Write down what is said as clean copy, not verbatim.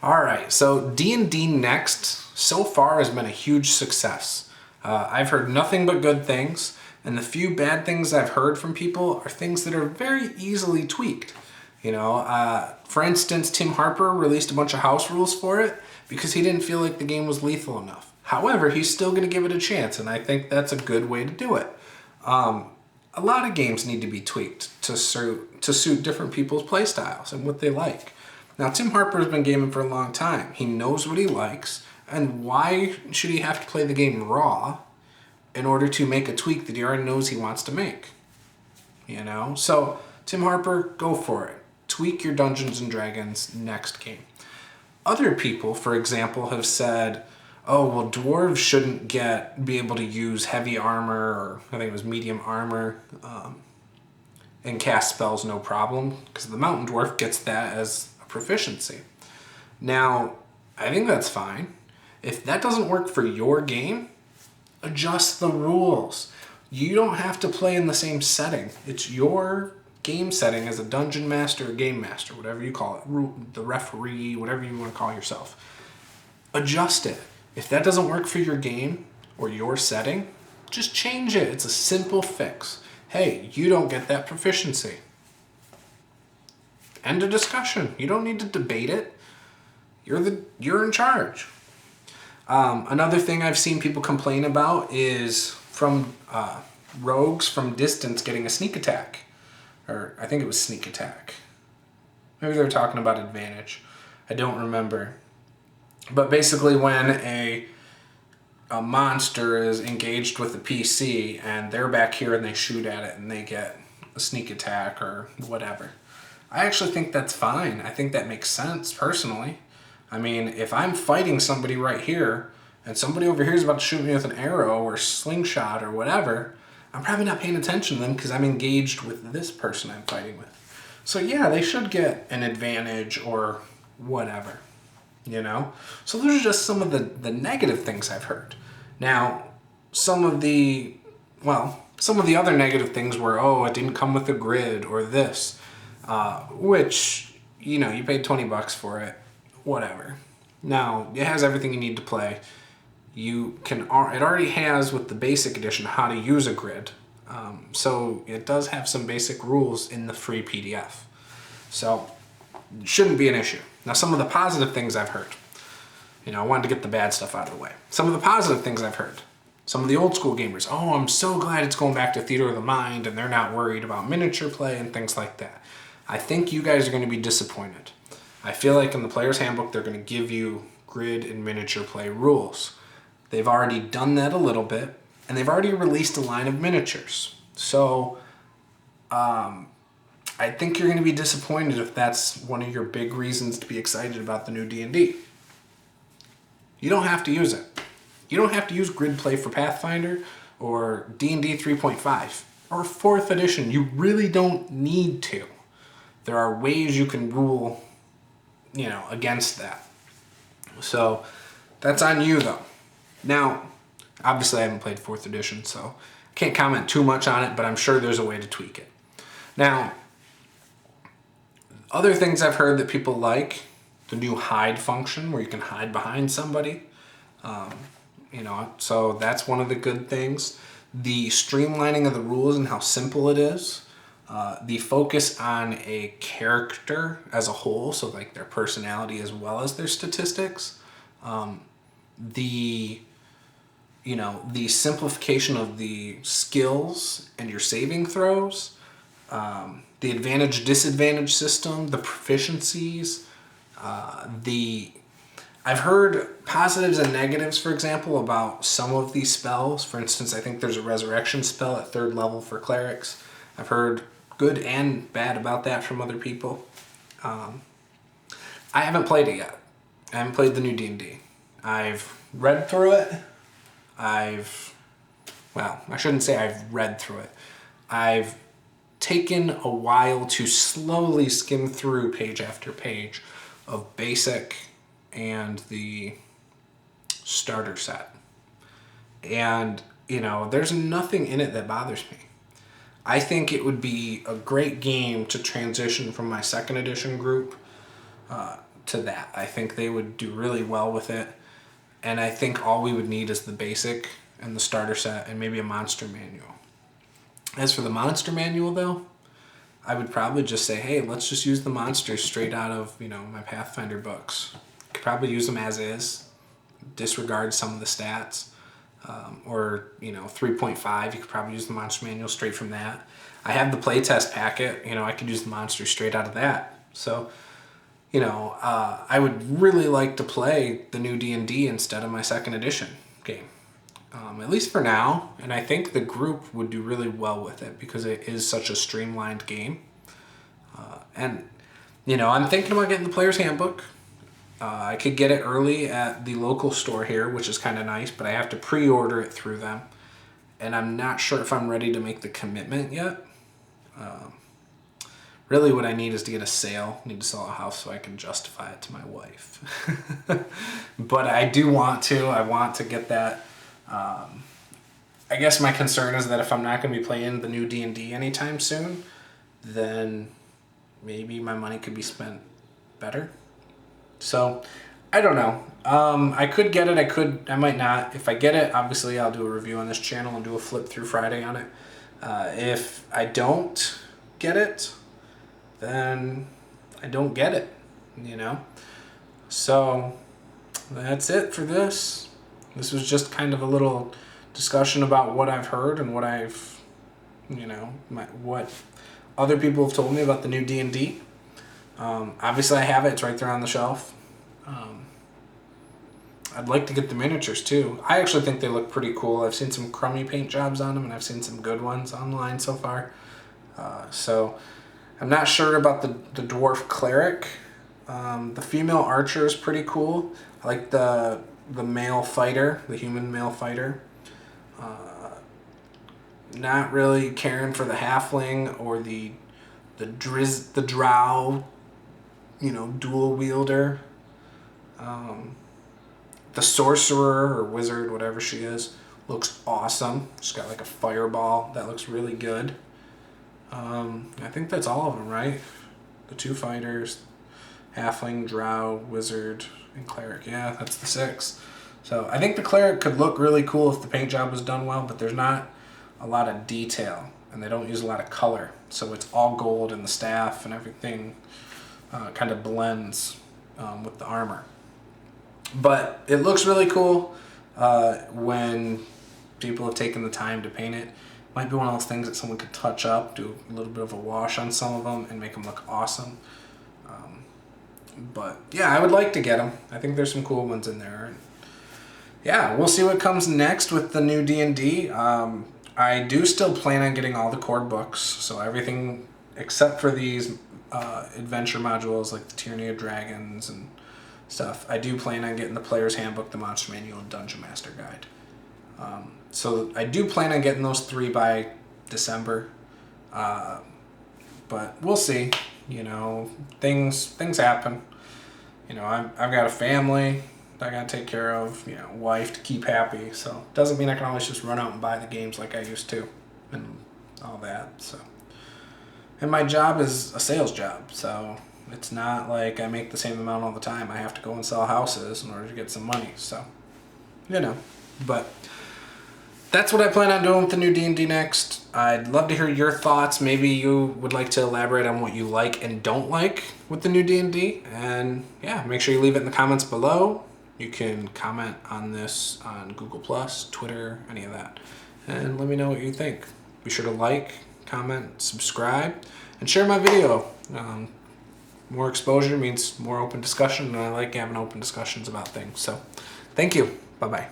All right, so D&D Next so far has been a huge success. I've heard nothing but good things, and the few bad things I've heard from people are things that are very easily tweaked. For instance, Tim Harper released a bunch of house rules for it because he didn't feel like the game was lethal enough. However, he's still going to give it a chance, and I think that's a good way to do it. A lot of games need to be tweaked to suit different people's playstyles and what they like. Now, Tim Harper's been gaming for a long time. He knows what he likes, and why should he have to play the game raw in order to make a tweak that he already knows he wants to make? So Tim Harper, go for it. Tweak your Dungeons & Dragons next game. Other people, for example, have said, oh, well, dwarves shouldn't be able to use heavy armor, or I think it was medium armor, and cast spells no problem, because the mountain dwarf gets that as a proficiency. Now, I think that's fine. If that doesn't work for your game, adjust the rules. You don't have to play in the same setting. It's your game setting as a dungeon master or game master, whatever you call it, the referee, whatever you want to call yourself. Adjust it. If that doesn't work for your game or your setting, just change it. It's a simple fix. Hey, you don't get that proficiency. End of discussion. You don't need to debate it. You're in charge. Another thing I've seen people complain about is from rogues from distance getting a sneak attack. Or I think it was sneak attack. Maybe they were talking about advantage. I don't remember. But basically when a monster is engaged with a PC and they're back here and they shoot at it and they get a sneak attack or whatever. I actually think that's fine. I think that makes sense personally. I mean, if I'm fighting somebody right here and somebody over here is about to shoot me with an arrow or slingshot or whatever, I'm probably not paying attention to them because I'm engaged with this person I'm fighting with. So yeah, they should get an advantage or whatever. So those are just some of the negative things I've heard. Now, some of the other negative things were, oh, it didn't come with a grid or this, which, you paid $20 for it, whatever. Now, it has everything you need to play. It already has with the basic edition how to use a grid. So it does have some basic rules in the free PDF. So it shouldn't be an issue. Now, some of the positive things I've heard. I wanted to get the bad stuff out of the way. Some of the positive things I've heard. Some of the old school gamers. Oh, I'm so glad it's going back to Theater of the Mind and they're not worried about miniature play and things like that. I think you guys are going to be disappointed. I feel like in the Player's Handbook, they're going to give you grid and miniature play rules. They've already done that a little bit, and they've already released a line of miniatures. So, I think you're going to be disappointed if that's one of your big reasons to be excited about the new D&D. You don't have to use it. You don't have to use grid play for Pathfinder or D&D 3.5 or 4th edition. You really don't need to. There are ways you can rule, against that. So that's on you though. Now, obviously I haven't played 4th edition, so I can't comment too much on it, but I'm sure there's a way to tweak it. Now, other things I've heard that people like, the new hide function where you can hide behind somebody. So that's one of the good things. The streamlining of the rules and how simple it is. The focus on a character as a whole, so like their personality as well as their statistics. The simplification of the skills and your saving throws. The advantage-disadvantage system, the proficiencies, I've heard positives and negatives, for example, about some of these spells. For instance, I think there's a resurrection spell at 3rd level for clerics. I've heard good and bad about that from other people. I haven't played it yet. I haven't played the new D&D. I've read through it. I shouldn't say I've read through it. I've taken a while to slowly skim through page after page of basic and the starter set. And, there's nothing in it that bothers me. I think it would be a great game to transition from my 2nd edition group to that. I think they would do really well with it. And I think all we would need is the basic and the starter set and maybe a monster manual. As for the monster manual though, I would probably just say, hey, let's just use the monsters straight out of, my Pathfinder books. Could probably use them as is, disregard some of the stats. Or 3.5, you could probably use the monster manual straight from that. I have the playtest packet, I could use the monsters straight out of that. So, I would really like to play the new D&D instead of my 2nd edition game. At least for now, and I think the group would do really well with it because it is such a streamlined game. I'm thinking about getting the player's handbook. I could get it early at the local store here, which is kind of nice, but I have to pre-order it through them. And I'm not sure if I'm ready to make the commitment yet. Really what I need is to get a sale. I need to sell a house so I can justify it to my wife. But I do want to. I want to get that. I guess my concern is that if I'm not going to be playing the new D&D anytime soon, then maybe my money could be spent better. So, I don't know. I could get it, I might not. If I get it, obviously I'll do a review on this channel and do a flip through Friday on it. If I don't get it, then I don't get it, So, that's it for this. This was just kind of a little discussion about what I've heard and what I've, what other people have told me about the new D&D. Obviously I have it, it's right there on the shelf. I'd like to get the miniatures too. I actually think they look pretty cool. I've seen some crummy paint jobs on them and I've seen some good ones online so far. So I'm not sure about the dwarf cleric. The female archer is pretty cool. I like the male fighter, the human male fighter. Not really caring for the halfling or the drow, dual wielder. The sorcerer or wizard, whatever she is, looks awesome. She's got like a fireball that looks really good. I think that's all of them, right? The 2 fighters, halfling, drow, wizard, and cleric. Yeah, that's the 6. So I think the cleric could look really cool if the paint job was done well, but there's not a lot of detail and they don't use a lot of color. So it's all gold and the staff and everything kind of blends with the armor. But it looks really cool when people have taken the time to paint it. Might be one of those things that someone could touch up, do a little bit of a wash on some of them and make them look awesome. But yeah, I would like to get them. I think there's some cool ones in there. Yeah, we'll see what comes next with the new D&D. I do still plan on getting all the core books, so everything except for these adventure modules like the Tyranny of Dragons and stuff. I do plan on getting the Player's Handbook, the Monster Manual, and Dungeon Master Guide. So I do plan on getting those 3 by December. But we'll see. Things happen. I've got a family that I gotta take care of, wife to keep happy. So doesn't mean I can always just run out and buy the games like I used to and all that. So, and my job is a sales job, so it's not like I make the same amount all the time. I have to go and sell houses in order to get some money. So, but that's what I plan on doing with the new D&D Next. I'd love to hear your thoughts. Maybe you would like to elaborate on what you like and don't like with the new D&D. And yeah, make sure you leave it in the comments below. You can comment on this on Google+, Twitter, any of that. And let me know what you think. Be sure to like, comment, subscribe, and share my video. More exposure means more open discussion, and I like having open discussions about things. So, thank you. Bye-bye.